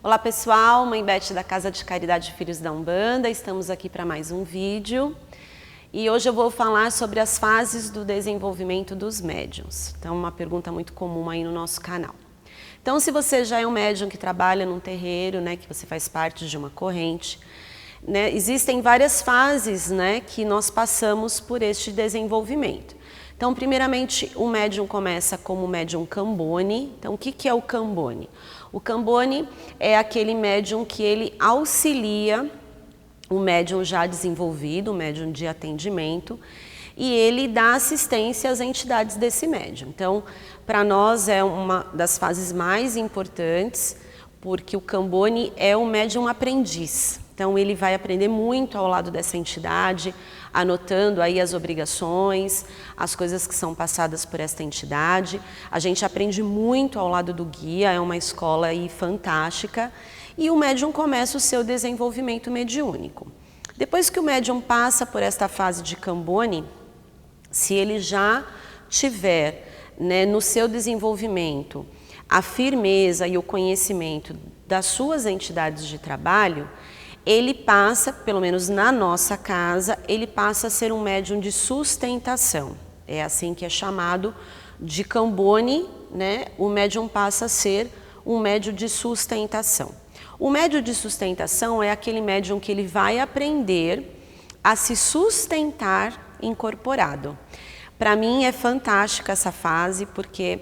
Olá pessoal, Mãe Beth da Casa de Caridade Filhos da Umbanda, estamos aqui para mais um vídeo e hoje eu vou falar sobre as fases do desenvolvimento dos médiuns. Então, uma pergunta muito comum aí no nosso canal. Então, se você já é um médium que trabalha num terreiro, né, que você faz parte de uma corrente, né, existem várias fases, né, que nós passamos por este desenvolvimento. Então, primeiramente, o médium começa como médium Cambone. Então, o que é o Cambone? O Cambone é aquele médium que ele auxilia o médium já desenvolvido, o médium de atendimento, e ele dá assistência às entidades desse médium. Então, para nós é uma das fases mais importantes, porque o Cambone é o médium aprendiz. Então, ele vai aprender muito ao lado dessa entidade, anotando aí as obrigações, as coisas que são passadas por esta entidade. A gente aprende muito ao lado do guia, é uma escola aí fantástica. E o médium começa o seu desenvolvimento mediúnico. Depois que o médium passa por esta fase de Cambone, se ele já tiver, né, no seu desenvolvimento a firmeza e o conhecimento das suas entidades de trabalho, ele passa, pelo menos na nossa casa, ele passa a ser um médium de sustentação. É assim que é chamado de Cambone, né? O médium passa a ser um médium de sustentação. O médium de sustentação é aquele médium que ele vai aprender a se sustentar incorporado. Para mim é fantástica essa fase, porque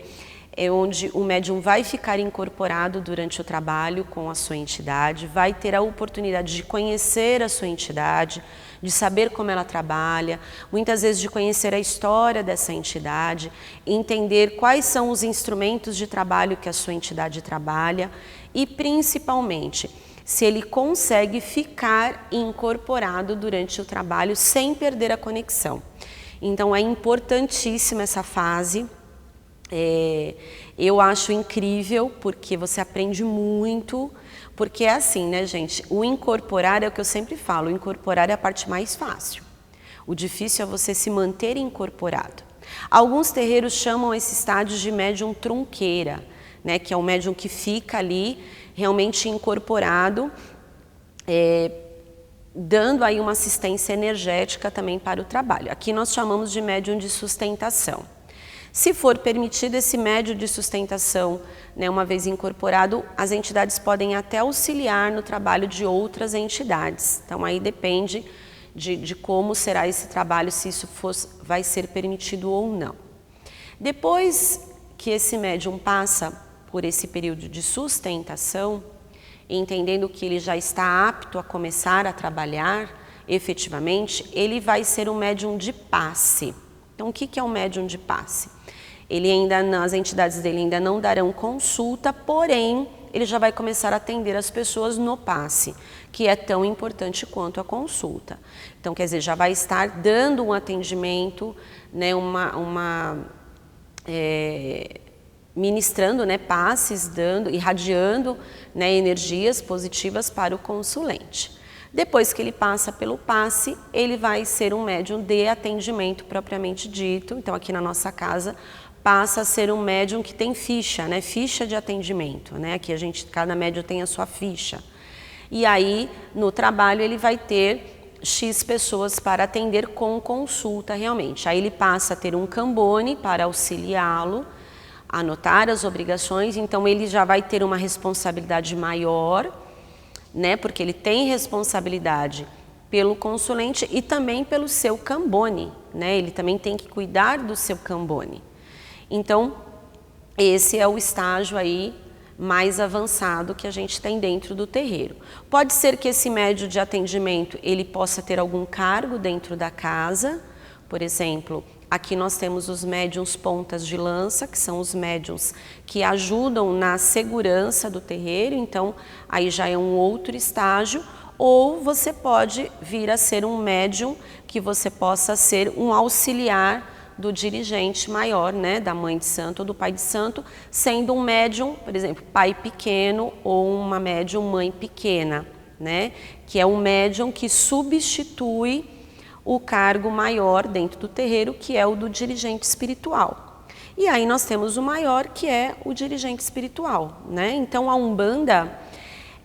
é onde o médium vai ficar incorporado durante o trabalho com a sua entidade, vai ter a oportunidade de conhecer a sua entidade, de saber como ela trabalha, muitas vezes de conhecer a história dessa entidade, entender quais são os instrumentos de trabalho que a sua entidade trabalha e, principalmente, se ele consegue ficar incorporado durante o trabalho sem perder a conexão. Então, é importantíssima essa fase. Eu acho incrível, porque você aprende muito, porque é assim, né, gente? O incorporar é o que eu sempre falo, o incorporar é a parte mais fácil. O difícil é você se manter incorporado. Alguns terreiros chamam esse estágio de médium trunqueira, né, que é o médium que fica ali realmente incorporado, dando aí uma assistência energética também para o trabalho. Aqui nós chamamos de médium de sustentação. Se for permitido esse médium de sustentação, né, uma vez incorporado, as entidades podem até auxiliar no trabalho de outras entidades. Então aí depende de como será esse trabalho, se isso vai ser permitido ou não. Depois que esse médium passa por esse período de sustentação, entendendo que ele já está apto a começar a trabalhar efetivamente, ele vai ser um médium de passe. Então, o que é um médium de passe? As entidades dele ainda não darão consulta, porém, ele já vai começar a atender as pessoas no passe, que é tão importante quanto a consulta. Então, quer dizer, já vai estar dando um atendimento, né, ministrando, né, passes, irradiando, né, energias positivas para o consulente. Depois que ele passa pelo passe, ele vai ser um médium de atendimento propriamente dito. Então, aqui na nossa casa, passa a ser um médium que tem ficha, né? Ficha de atendimento, né? Aqui cada médium tem a sua ficha. E aí, no trabalho, ele vai ter X pessoas para atender com consulta realmente. Aí ele passa a ter um Cambone para auxiliá-lo, anotar as obrigações. Então, ele já vai ter uma responsabilidade maior, né, porque ele tem responsabilidade pelo consulente e também pelo seu Cambone, né, ele também tem que cuidar do seu Cambone. Então, esse é o estágio aí mais avançado que a gente tem dentro do terreiro. Pode ser que esse médium de atendimento, ele possa ter algum cargo dentro da casa, por exemplo, aqui nós temos os médiuns pontas de lança, que são os médiuns que ajudam na segurança do terreiro, então aí já é um outro estágio, ou você pode vir a ser um médium que você possa ser um auxiliar do dirigente maior, né, da mãe de santo ou do pai de santo, sendo um médium, por exemplo, pai pequeno ou uma médium mãe pequena, né, que é um médium que substitui o cargo maior dentro do terreiro, que é o do dirigente espiritual. E aí nós temos o maior, que é o dirigente espiritual, né? Então a Umbanda,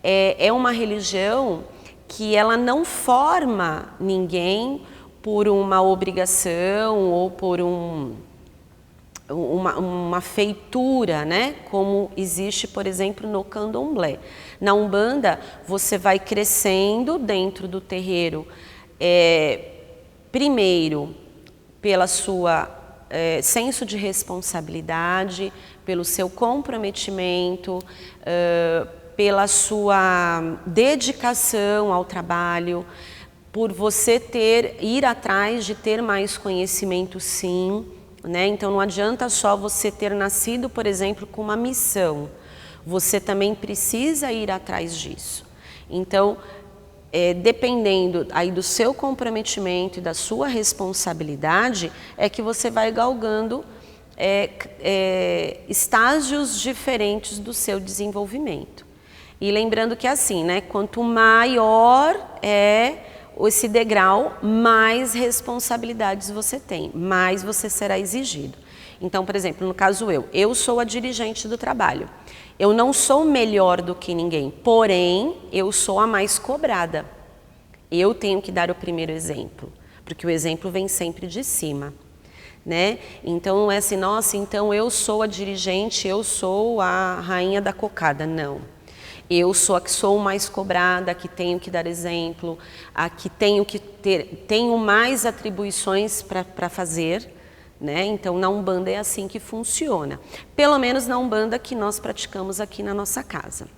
é uma religião que ela não forma ninguém por uma obrigação ou por uma feitura, né? Como existe, por exemplo, no candomblé. Na Umbanda, você vai crescendo dentro do terreiro, primeiro pela sua senso de responsabilidade, pelo seu comprometimento, pela sua dedicação ao trabalho, por você ir atrás de ter mais conhecimento, sim, né? Então não adianta só você ter nascido, por exemplo, com uma missão. Você também precisa ir atrás disso. Então, dependendo aí do seu comprometimento e da sua responsabilidade, é que você vai galgando estágios diferentes do seu desenvolvimento. E lembrando que assim, né, quanto maior esse degrau, mais responsabilidades você tem, mais você será exigido. Então, por exemplo, no caso eu sou a dirigente do trabalho. Eu não sou melhor do que ninguém, porém, eu sou a mais cobrada. Eu tenho que dar o primeiro exemplo, porque o exemplo vem sempre de cima, né? Então, não é assim, nossa, então eu sou a dirigente, eu sou a rainha da cocada. Não. Eu sou a que sou mais cobrada, a que tenho que dar exemplo, a que tenho mais atribuições para fazer, né? Então, na Umbanda é assim que funciona. Pelo menos na Umbanda que nós praticamos aqui na nossa casa,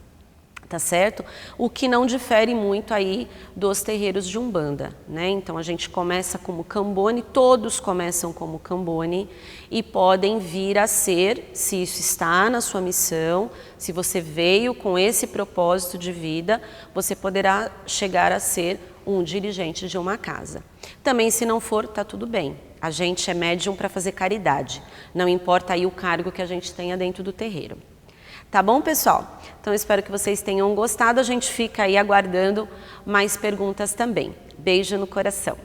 tá certo? O que não difere muito aí dos terreiros de Umbanda, né? Então, a gente começa como Cambone, todos começam como Cambone e podem vir a ser, se isso está na sua missão, se você veio com esse propósito de vida, você poderá chegar a ser um dirigente de uma casa. Também, se não for, tá tudo bem. A gente é médium para fazer caridade, não importa aí o cargo que a gente tenha dentro do terreiro. Tá bom, pessoal? Então, espero que vocês tenham gostado. A gente fica aí aguardando mais perguntas também. Beijo no coração.